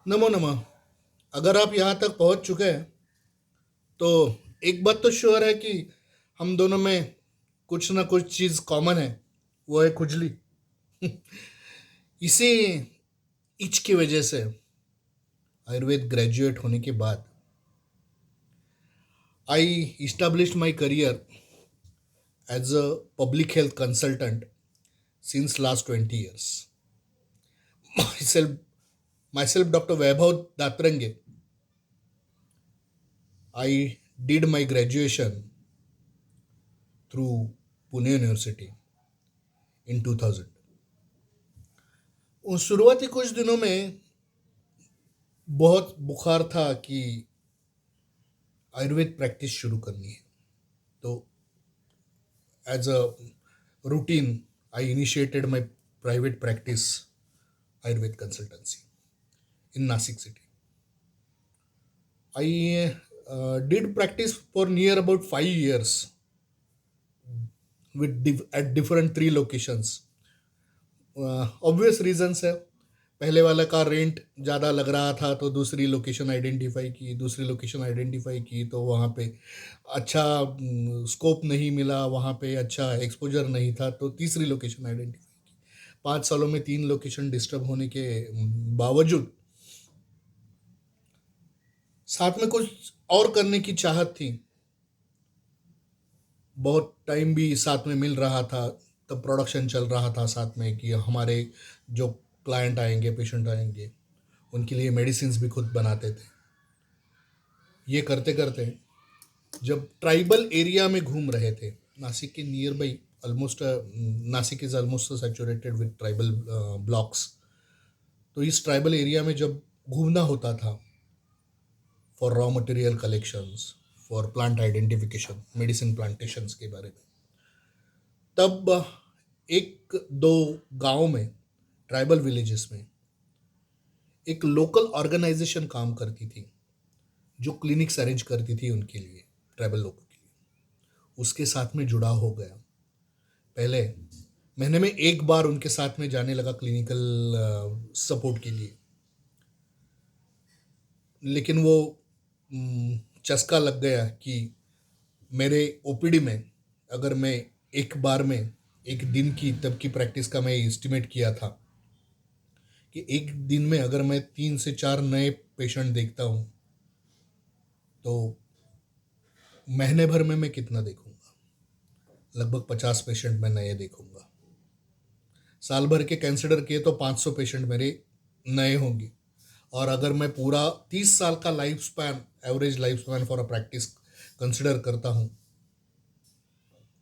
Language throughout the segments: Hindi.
नमो नमः। अगर आप यहाँ तक पहुँच चुके हैं तो एक बात तो श्योर है कि हम दोनों में कुछ ना कुछ चीज़ कॉमन है। वो है खुजली। इसी इच की वजह से आयुर्वेद ग्रेजुएट होने के बाद I established my career as a public health consultant since last 20 years. myself Myself, Dr. Vaibhav Datrange, I did my graduation through Pune University in 2000. उन शुरुआती कुछ दिनों में बहुत बुखार था कि आयुर्वेद प्रैक्टिस शुरू करनी है। तो as a routine I initiated my private practice Ayurveda consultancy in Nasik city. I did practice for near about 5 years with at different three locations. Obvious reasons है। पहले वाला का रेंट ज़्यादा लग रहा था तो दूसरी लोकेशन आइडेंटिफाई की, दूसरी लोकेशन आइडेंटिफाई की तो वहाँ पे अच्छा स्कोप नहीं मिला, वहाँ पे अच्छा एक्सपोजर नहीं था तो तीसरी लोकेशन आइडेंटिफाई की। 5 सालों में 3 लोकेशन डिस्टर्ब होने के बावजूद साथ में कुछ और करने की चाहत थी। बहुत टाइम भी साथ में मिल रहा था, तब प्रोडक्शन चल रहा था साथ में कि हमारे जो क्लाइंट आएंगे, पेशेंट आएंगे, उनके लिए मेडिसिन्स भी खुद बनाते थे। ये करते करते जब ट्राइबल एरिया में घूम रहे थे, नासिक के near by, almost Nashik is almost saturated with tribal blocks. तो इस ट्राइबल एरिया में जब घूमना होता था for raw material collections, for plant identification, medicine plantations के बारे में, तब एक दो गांव में, ट्राइबल विलेजेस में, एक लोकल ऑर्गेनाइजेशन काम करती थी जो क्लिनिक्स अरेंज करती थी उनके लिए, ट्राइबल लोगों के लिए। उसके साथ में जुड़ा हो गया। पहले महीने में एक बार उनके साथ में जाने लगा क्लिनिकल सपोर्ट के लिए। लेकिन वो चस्का लग गया कि मेरे ओपीडी में, अगर मैं एक बार में, एक दिन की तब की प्रैक्टिस का मैं एस्टिमेट किया था कि एक दिन में अगर मैं 3 से 4 नए पेशेंट देखता हूँ तो महीने भर में मैं कितना देखूंगा? लगभग 50 पेशेंट मैं नए देखूंगा। साल भर के कंसिडर किए तो 500 पेशेंट मेरे नए होंगे। और अगर मैं पूरा 30 साल का life span, average life span for a practice consider करता हूँ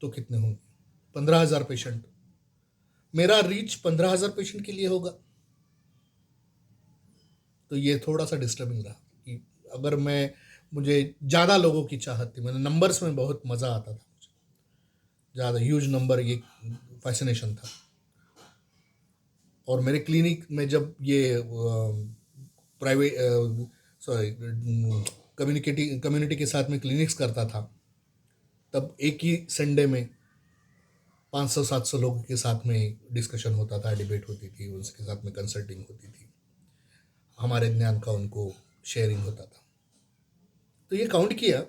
तो कितने होंगे? 15,000 पेशेंट। मेरा रीच 15,000 पेशेंट के लिए होगा। तो ये थोड़ा सा डिस्टर्बिंग रहा कि अगर मैं, मुझे ज़्यादा लोगों की चाहत थी, मैंने नंबर्स में बहुत मज़ा आता था मुझे, ज़्यादा ह्यूज नंबर, ये फैसिनेशन था। और मेरे क्लिनिक में जब ये प्राइवेट, सॉरी, कम्युनिटी के साथ में क्लिनिक्स करता था, तब एक ही संडे में 500-700 लोगों के साथ में डिस्कशन होता था, डिबेट होती थी, उनके साथ में कंसल्टिंग होती थी, हमारे ज्ञान का उनको शेयरिंग होता था। तो ये काउंट किया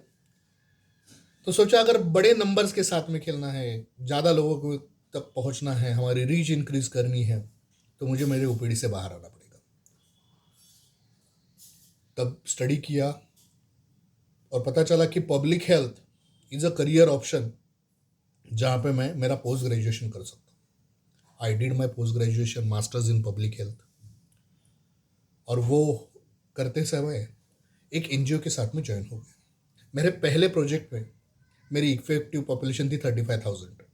तो सोचा अगर बड़े नंबर्स के साथ में खेलना है, ज़्यादा लोगों को तक पहुंचना है, हमारी रीच इंक्रीज करनी है, तो मुझे मेरे ओपीडी से बाहर आना पड़ेगा। तब स्टडी किया और पता चला कि public health is a career option जहाँ पे मैं मेरा पोस्ट ग्रेजुएशन कर सकता हूँ। I did my post graduation masters in public health. और वो करते समय एक एनजीओ के साथ में ज्वाइन हो गया। मेरे पहले प्रोजेक्ट में मेरी इफेक्टिव पॉपुलेशन थी 35,000।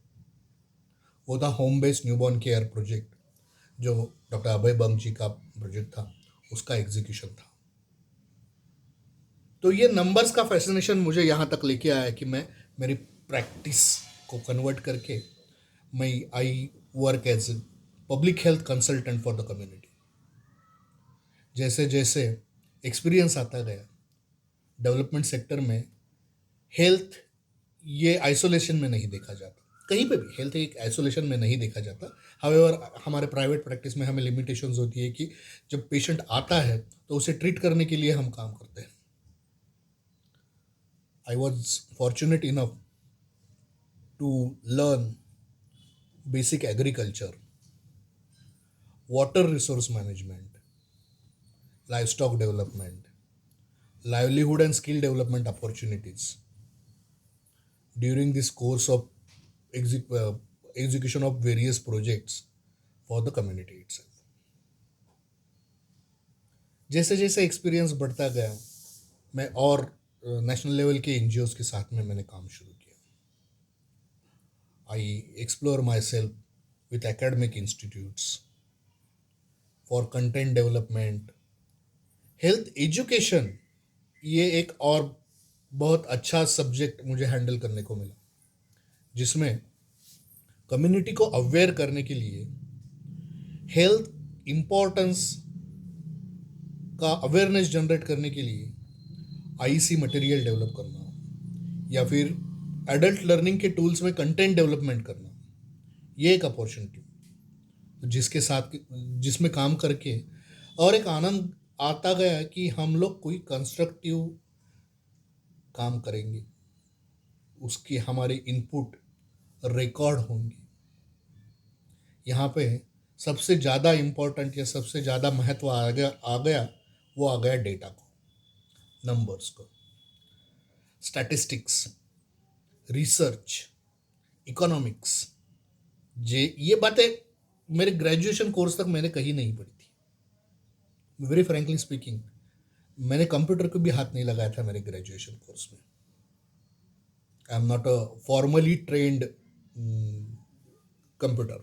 वो था home based newborn care project, जो डॉक्टर अभय बंग जी का प्रोजेक्ट था, उसका एग्जीक्यूशन था। तो ये नंबर्स का फैसिनेशन मुझे यहाँ तक लेके आया कि मैं मेरी प्रैक्टिस को कन्वर्ट करके मैं I work as public health consultant for the community. जैसे जैसे एक्सपीरियंस आता गया डेवलपमेंट सेक्टर में, हेल्थ ये आइसोलेशन में नहीं देखा जाता। कहीं पे भी हेल्थ एक आइसोलेशन में नहीं देखा जाता। हावेवर हमारे प्राइवेट प्रैक्टिस में हमें लिमिटेशंस होती है कि जब पेशेंट आता है तो उसे ट्रीट करने के लिए हम काम करते हैं। I was fortunate enough to learn basic agriculture, water resource management, livestock development, livelihood and skill development opportunities during this course of execution of various projects for the community itself. जैसे जैसे एक्सपीरियंस बढ़ता गया, मैं और नेशनल लेवल के एनजीओज के साथ में मैंने काम शुरू किया। I explore my self with academic institutes for content development, health education. ये एक और बहुत अच्छा सब्जेक्ट मुझे हैंडल करने को मिला, जिसमें कम्युनिटी को अवेयर करने के लिए हेल्थ इम्पोर्टेंस का अवेयरनेस जनरेट करने के लिए आईसी मटेरियल डेवलप करना या फिर एडल्ट लर्निंग के टूल्स में कंटेंट डेवलपमेंट करना, ये एक अपॉर्चुनिटी जिसके साथ जिसमें काम करके और एक आनंद आता गया कि हम लोग कोई कंस्ट्रक्टिव काम करेंगे, उसकी हमारे इनपुट रिकॉर्ड होंगे। यहाँ पे सबसे ज़्यादा इम्पोर्टेंट या सबसे ज़्यादा महत्व आ गया वो आ गया डेटा को, नंबर्स को, स्टैटिस्टिक्स, रिसर्च, इकोनॉमिक्स। ये बातें मेरे ग्रेजुएशन कोर्स तक मैंने कहीं नहीं पढ़ी थी। वेरी फ्रेंकली स्पीकिंग, मैंने कंप्यूटर को भी हाथ नहीं लगाया था मेरे ग्रेजुएशन कोर्स में। I am not a formally trained computer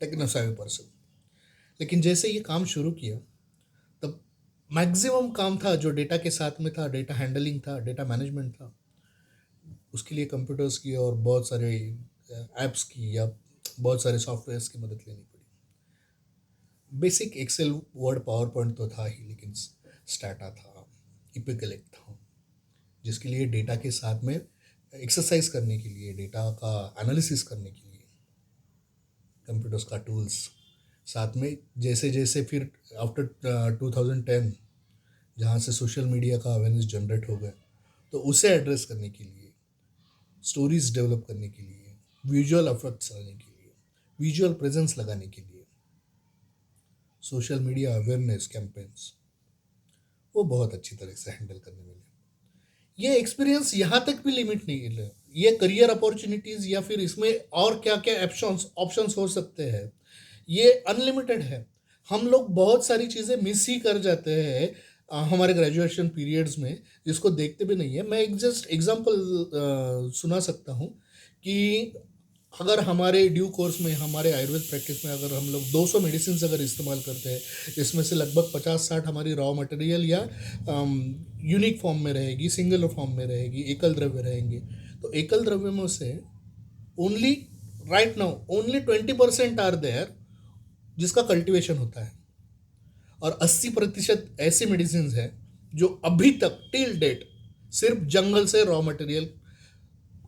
techno savvy person. लेकिन जैसे ये काम शुरू किया तब मैक्सिमम काम था जो डेटा के साथ में था, डेटा हैंडलिंग था, डेटा मैनेजमेंट था। उसके लिए कंप्यूटर्स की और बहुत सारे ऐप्स की या बहुत सारे सॉफ्टवेयर्स की मदद लेनी पड़ी। Basic Excel, Word, PowerPoint तो था ही, लेकिन स्टाटा था, इपिकलेक था, जिसके लिए डेटा के साथ में एक्सरसाइज करने के लिए, डेटा का एनालिसिस करने के लिए कंप्यूटर्स का टूल्स साथ में। जैसे जैसे फिर आफ्टर 2010 जहाँ से सोशल मीडिया का अवेयरनेस जनरेट हो गया, तो उसे एड्रेस करने के लिए, स्टोरीज डेवलप करने के लिए, विजुअल इफेक्ट्स लाने के लिए, विजुअल प्रेजेंस लगाने के लिए सोशल मीडिया अवेयरनेस कैंपेन्स वो बहुत अच्छी तरह से हैंडल करने मिले। ये एक्सपीरियंस यहाँ तक भी लिमिट नहीं है, ये करियर अपॉर्चुनिटीज़ या फिर इसमें और क्या क्या ऑप्शंस हो सकते हैं, ये अनलिमिटेड है। हम लोग बहुत सारी चीज़ें मिस ही कर जाते हैं हमारे ग्रेजुएशन पीरियड्स में, जिसको देखते भी नहीं है। मैं एक जस्ट एग्जांपल सुना सकता हूँ कि अगर हमारे ड्यू कोर्स में, हमारे आयुर्वेद प्रैक्टिस में अगर हम लोग 200 मेडिसिन अगर इस्तेमाल करते हैं, इसमें से लगभग 50-60 हमारी रॉ मटेरियल या यूनिक फॉर्म में रहेगी, सिंगल फॉर्म में रहेगी, एकल द्रव्य रहेंगे। तो एकल द्रव्य में से only right now only 20% are there जिसका कल्टिवेशन होता है, और 80% ऐसी मेडिसिन है जो अभी तक टिल डेट सिर्फ जंगल से रॉ मटेरियल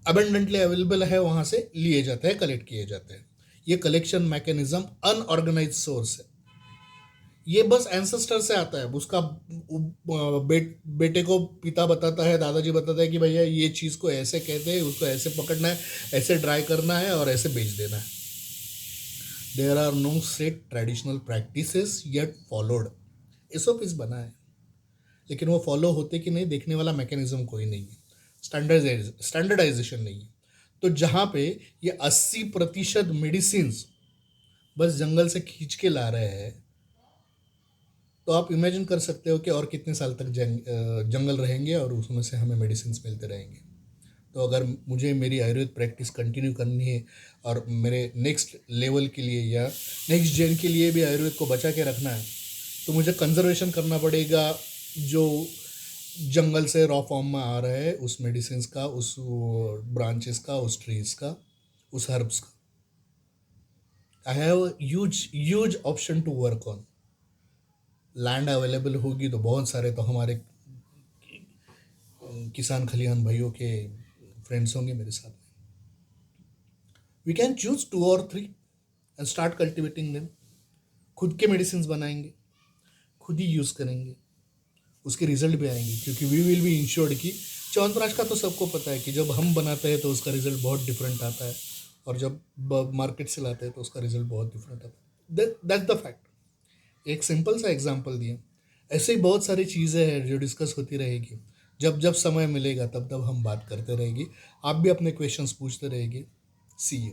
अबेंडेंटली अवेलेबल है, वहाँ से लिए जाते हैं, कलेक्ट किए जाते हैं। ये कलेक्शन मैकेनिज्म अनऑर्गेनाइज सोर्स है, ये बस एंसेस्टर से आता है। उसका बेटे को पिता बताता है, दादाजी बताता है कि भैया ये चीज़ को ऐसे कहते हैं, उसको ऐसे पकड़ना है, ऐसे ड्राई करना है और ऐसे बेच देना है। There are no set traditional practices yet followed. SOPs बना है, लेकिन वो फॉलो होते कि नहीं देखने वाला मैकेनिज्म कोई नहीं है, स्टैंडर्डाइजेशन नहीं है। तो जहाँ पे ये 80% मेडिसिन बस जंगल से खींच के ला रहे हैं, तो आप इमेजिन कर सकते हो कि और कितने साल तक जंगल रहेंगे और उसमें से हमें मेडिसिन मिलते रहेंगे। तो अगर मुझे मेरी आयुर्वेद प्रैक्टिस कंटिन्यू करनी है और मेरे नेक्स्ट लेवल के लिए या नेक्स्ट जेन के लिए भी आयुर्वेद को बचा के रखना है, तो मुझे कंजर्वेशन करना पड़ेगा जो जंगल से रॉ फॉर्म में आ रहा है, उस मेडिसिन का, उस ब्रांचेस का, उस ट्रीज का, उस हर्ब्स का। I have huge option to work on. Land available होगी तो बहुत सारे तो हमारे किसान खलिहान भाइयों के फ्रेंड्स होंगे मेरे साथ में। वी कैन चूज 2 और 3 एंड स्टार्ट कल्टिवेटिंग देम. खुद के मेडिसिन बनाएंगे, खुद ही यूज़ करेंगे, उसके रिजल्ट भी आएंगे, क्योंकि वी विल बी इंश्योर्ड कि च्यवनप्राश का तो सबको पता है कि जब हम बनाते हैं तो उसका रिजल्ट बहुत डिफरेंट आता है, और जब मार्केट से लाते हैं तो उसका रिजल्ट बहुत डिफरेंट आता है. That's the fact. एक सिंपल सा एग्जांपल दिए. ऐसे ही बहुत सारी चीज़ें हैं जो डिस्कस होती रहेगी. जब जब समय मिलेगा तब तब हम बात करते रहेंगे. आप भी अपने क्वेश्चंस पूछते रहेंगे. सी यू.